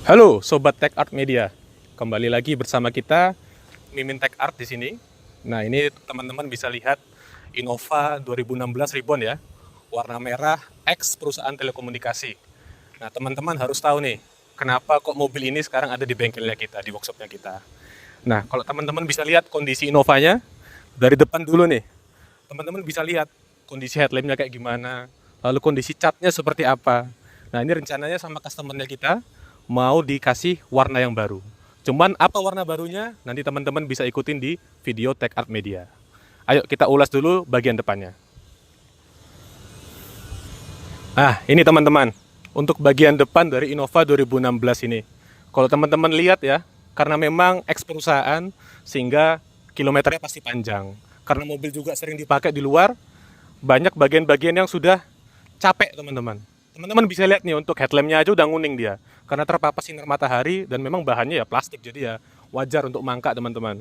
Halo Sobat Tech Art Media, kembali lagi bersama kita Mimin Tech Art di sini. Nah ini teman-teman bisa lihat Innova 2016 Ribbon ya, warna merah X perusahaan telekomunikasi. Nah teman-teman harus tahu nih, kenapa kok mobil ini sekarang ada di bengkelnya kita, di workshopnya kita. Nah kalau teman-teman bisa lihat kondisi Innovanya dari depan dulu nih, teman-teman bisa lihat kondisi headlampnya kayak gimana, lalu kondisi catnya seperti apa. Nah ini rencananya sama customernya kita mau dikasih warna yang baru. Cuman apa warna barunya nanti teman-teman bisa ikutin di video Tech Art Media. Ayo kita ulas dulu bagian depannya. Nah ini teman-teman, untuk bagian depan dari Innova 2016 ini. Kalau teman-teman lihat ya, karena memang eks perusahaan sehingga kilometernya pasti panjang. Karena mobil juga sering dipakai di luar, banyak bagian-bagian yang sudah capek teman-teman. Teman-teman bisa lihat nih untuk headlampnya aja udah nguning dia karena terpapar sinar matahari dan memang bahannya ya plastik jadi ya wajar untuk mangkak teman-teman.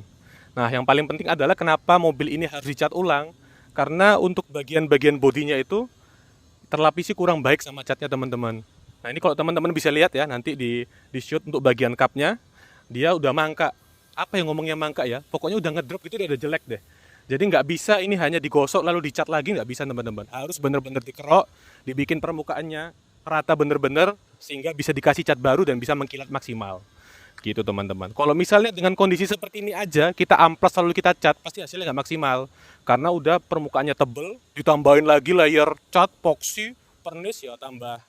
Nah yang paling penting adalah kenapa mobil ini harus dicat ulang karena untuk bagian-bagian bodinya itu terlapisi kurang baik sama catnya teman-teman. Nah ini kalau teman-teman bisa lihat ya nanti di shoot untuk bagian cupnya dia udah mangkak. Apa yang ngomongnya mangkak ya? Pokoknya udah ngedrop itu udah jelek deh. Jadi nggak bisa ini hanya digosok lalu dicat lagi nggak bisa teman-teman. Harus bener-bener dikerok, dibikin permukaannya rata bener-bener sehingga bisa dikasih cat baru dan bisa mengkilat maksimal. Gitu teman-teman. Kalau misalnya dengan kondisi seperti ini aja kita amplas lalu kita cat pasti hasilnya nggak maksimal karena udah permukaannya tebel ditambahin lagi layer cat epoxy pernis ya tambah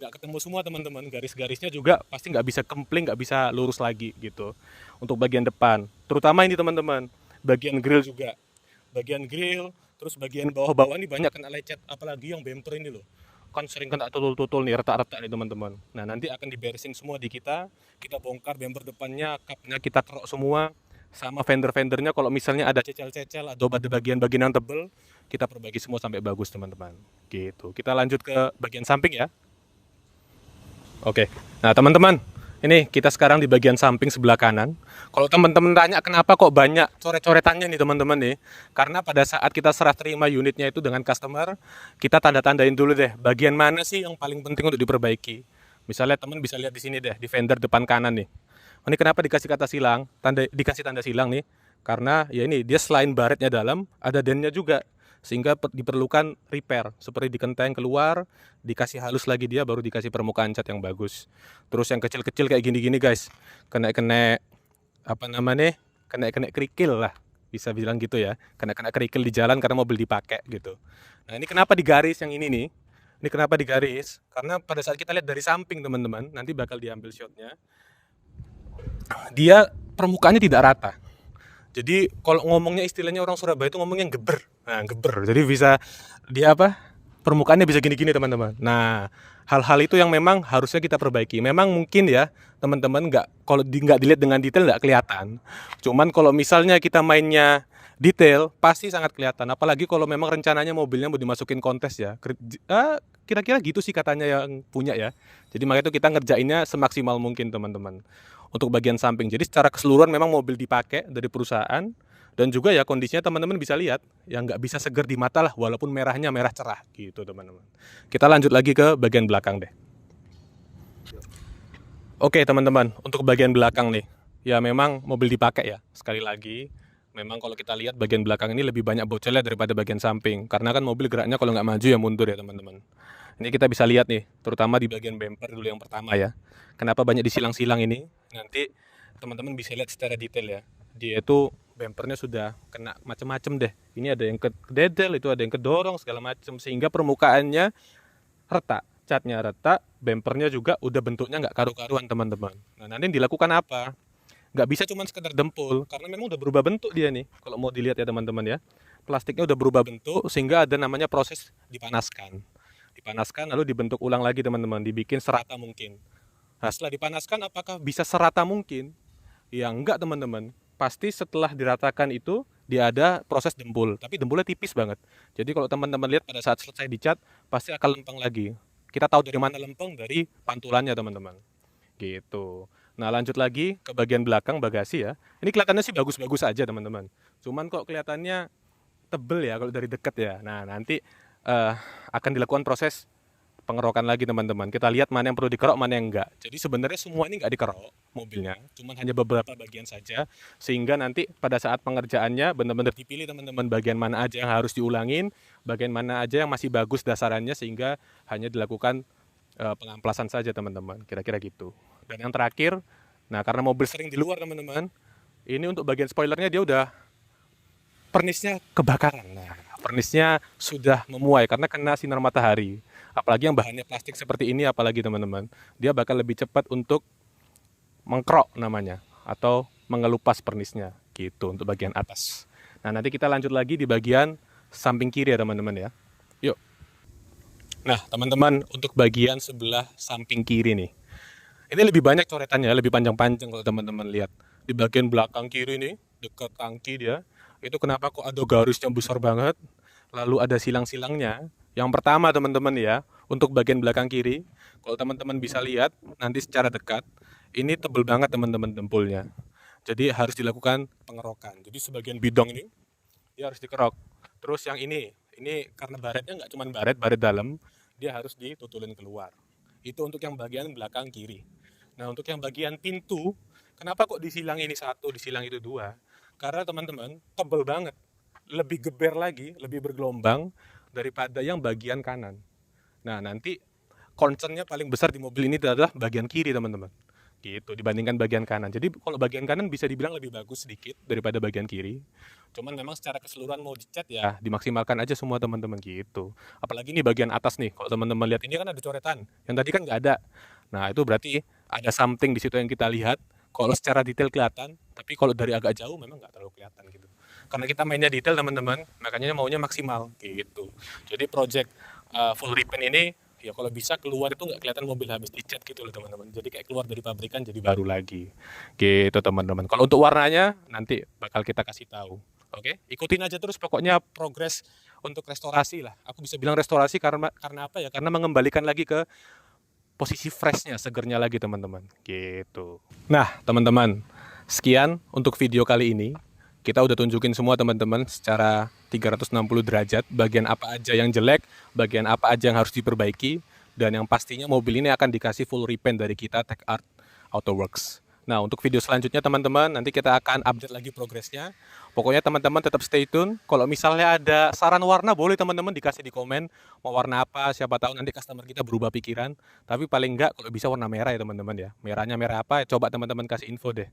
nggak ketemu semua teman-teman, garis-garisnya juga pasti nggak bisa kempling, nggak bisa lurus lagi gitu untuk bagian depan terutama ini teman-teman, bagian grill juga, bagian grill terus bagian bawah-bawah ini banyak kena lecet apalagi yang bumper ini loh kan sering kena tutul-tutul nih retak-retak nih teman-teman. Nah nanti akan diberesin semua di kita bongkar bumper depannya, cupnya kita kerok semua sama fender-fendernya kalau misalnya ada cecel-cecel atau ada bagian-bagian yang tebel kita perbaiki semua sampai bagus teman-teman gitu. Kita lanjut ke bagian samping ya. Oke, nah teman-teman, ini kita sekarang di bagian samping sebelah kanan. Kalau teman-teman tanya kenapa kok banyak coret-coretannya nih teman-teman nih, karena pada saat kita serah terima unitnya itu dengan customer, kita tanda-tandain dulu deh, bagian mana sih yang paling penting untuk diperbaiki. Misalnya teman bisa lihat di sini deh, di fender depan kanan nih. Ini kenapa dikasih kata silang, dikasih tanda silang nih? Karena ya ini dia selain baretnya dalam, ada dennya juga sehingga diperlukan repair seperti dikenteng keluar dikasih halus lagi dia baru dikasih permukaan cat yang bagus. Terus yang kecil-kecil kayak gini-gini guys kena apa namanya kena kerikil lah bisa bilang gitu ya, kena kerikil di jalan karena mobil dipakai gitu. Nah ini kenapa digaris yang ini nih, ini kenapa digaris karena pada saat kita lihat dari samping teman-teman nanti bakal diambil shotnya dia permukaannya tidak rata. Jadi kalau ngomongnya istilahnya orang Surabaya itu ngomongnya geber. Nah, geber. Jadi bisa dia apa? Permukaannya bisa gini-gini teman-teman. Nah, hal-hal itu yang memang harusnya kita perbaiki. Memang mungkin ya teman-teman nggak kalau nggak dilihat dengan detail nggak kelihatan. Cuman kalau misalnya kita mainnya detail pasti sangat kelihatan. Apalagi kalau memang rencananya mobilnya mau dimasukin kontes ya. Kira-kira gitu sih katanya yang punya ya. Jadi makanya itu kita ngerjainnya semaksimal mungkin teman-teman untuk bagian samping. Jadi secara keseluruhan memang mobil dipakai dari perusahaan dan juga ya kondisinya teman-teman bisa lihat yang nggak bisa seger di mata lah walaupun merahnya merah cerah gitu teman-teman. Kita lanjut lagi ke bagian belakang deh. Oke teman-teman, untuk bagian belakang nih, ya memang mobil dipakai ya sekali lagi. Memang kalau kita lihat bagian belakang ini lebih banyak bocelnya daripada bagian samping karena kan mobil geraknya kalau nggak maju ya mundur ya teman-teman. Ini kita bisa lihat nih, terutama di bagian bumper dulu yang pertama ya. Kenapa banyak disilang-silang ini? Nanti teman-teman bisa lihat secara detail ya. Dia itu bumpernya sudah kena macam-macam deh. Ini ada yang kededel, itu ada yang kedorong segala macam sehingga permukaannya retak, catnya retak, bumpernya juga udah bentuknya nggak karu-karuan teman-teman. Nah nanti dilakukan apa? Nggak bisa cuma sekedar dempul karena memang udah berubah bentuk dia nih. Kalau mau dilihat ya teman-teman ya, plastiknya udah berubah bentuk sehingga ada namanya proses dipanaskan. Dipanaskan lalu dibentuk ulang lagi teman-teman, dibikin serata mungkin. Nah setelah dipanaskan apakah bisa serata mungkin? Ya enggak teman-teman. Pasti setelah diratakan itu dia ada proses dempul, tapi dempulnya tipis banget. Jadi kalau teman-teman lihat pada saat selesai dicat pasti akan lempeng lagi. Kita tahu dari mana lempeng dari pantulannya teman-teman. Gitu. Nah lanjut lagi ke bagian belakang bagasi ya. Ini kelihatannya sih bagus-bagus aja teman-teman. Cuman kok kelihatannya tebel ya kalau dari dekat ya. Nah nanti akan dilakukan proses pengerokan lagi teman-teman. Kita lihat mana yang perlu dikerok, mana yang enggak. Jadi sebenarnya semua ini enggak dikerok mobilnya, cuman hanya beberapa bagian saja, sehingga nanti pada saat pengerjaannya benar-benar dipilih teman-teman bagian mana aja yang harus diulangin, bagian mana aja yang masih bagus dasarannya, sehingga hanya dilakukan pengamplasan saja teman-teman. Kira-kira gitu. Dan yang terakhir, nah karena mobil sering di luar teman-teman, ini untuk bagian spoilernya dia udah pernisnya kebakaran. Nah, pernisnya sudah memuai karena kena sinar matahari. Apalagi yang bahannya plastik seperti ini, apalagi teman-teman, dia bakal lebih cepat untuk mengkrok namanya atau mengelupas pernisnya gitu untuk bagian atas. Nah, nanti kita lanjut lagi di bagian samping kiri ya teman-teman ya. Yuk. Nah, teman-teman, untuk bagian sebelah samping kiri nih. Ini lebih banyak coretannya, lebih panjang-panjang kalau teman-teman lihat. Di bagian belakang kiri nih, dekat tangki dia, itu kenapa kok ada garisnya besar banget, lalu ada silang-silangnya. Yang pertama teman-teman ya, untuk bagian belakang kiri, kalau teman-teman bisa lihat nanti secara dekat, ini tebel banget teman-teman dempulnya. Jadi harus dilakukan pengerokan. Jadi sebagian bidong ini dia harus dikerok. Terus yang ini karena baretnya nggak cuma baret dalam, dia harus ditutulin keluar. Itu untuk yang bagian belakang kiri. Nah, untuk yang bagian pintu, kenapa kok disilang ini satu, disilang itu dua? Karena teman-teman, tebel banget. Lebih geber lagi, lebih bergelombang daripada yang bagian kanan. Nah, nanti concernnya paling besar di mobil ini adalah bagian kiri, teman-teman. Gitu, dibandingkan bagian kanan. Jadi kalau bagian kanan bisa dibilang lebih bagus sedikit daripada bagian kiri. Cuman memang secara keseluruhan mau dicat ya dimaksimalkan aja semua teman-teman gitu. Apalagi nih bagian atas nih, kalau teman-teman lihat ini kan ada coretan. Yang tadi kan nggak ada. Nah, itu berarti ada something di situ yang kita lihat. Kalau secara detail kelihatan, tapi kalau dari agak jauh memang nggak terlalu kelihatan gitu. Karena kita mainnya detail teman-teman, makanya maunya maksimal gitu. Jadi project full repaint ini ya kalau bisa keluar itu nggak kelihatan mobil habis dicat gitu loh teman-teman. Jadi kayak keluar dari pabrikan jadi baru lagi gitu teman-teman. Kalau untuk warnanya nanti bakal kita kasih tahu. Oke, ikutin aja terus pokoknya progres untuk restorasi lah. Aku bisa bilang restorasi karena apa ya? Karena mengembalikan lagi ke posisi freshnya, segernya lagi teman-teman. Gitu. Nah teman-teman, sekian untuk video kali ini. Kita udah tunjukin semua teman-teman secara 360 derajat bagian apa aja yang jelek, bagian apa aja yang harus diperbaiki, dan yang pastinya mobil ini akan dikasih full repaint dari kita Tech Art Auto Works. Nah, untuk video selanjutnya teman-teman, nanti kita akan update lagi progresnya. Pokoknya teman-teman tetap stay tune. Kalau misalnya ada saran warna, boleh teman-teman dikasih di komen. Mau warna apa, siapa tahu nanti customer kita berubah pikiran. Tapi paling enggak, kalau bisa warna merah ya teman-teman ya. Merahnya merah apa, coba teman-teman kasih info deh.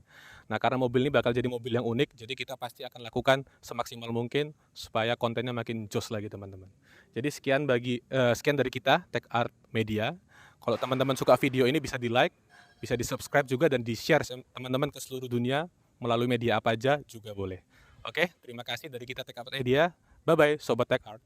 Nah, karena mobil ini bakal jadi mobil yang unik, jadi kita pasti akan lakukan semaksimal mungkin supaya kontennya makin jos lagi teman-teman. Jadi sekian dari kita, Tech Art Media. Kalau teman-teman suka video ini bisa di-like, bisa di-subscribe juga dan di-share teman-teman ke seluruh dunia melalui media apa aja juga boleh. Oke, terima kasih dari kita Tech Art Media. Bye-bye, Sobat Tech Art.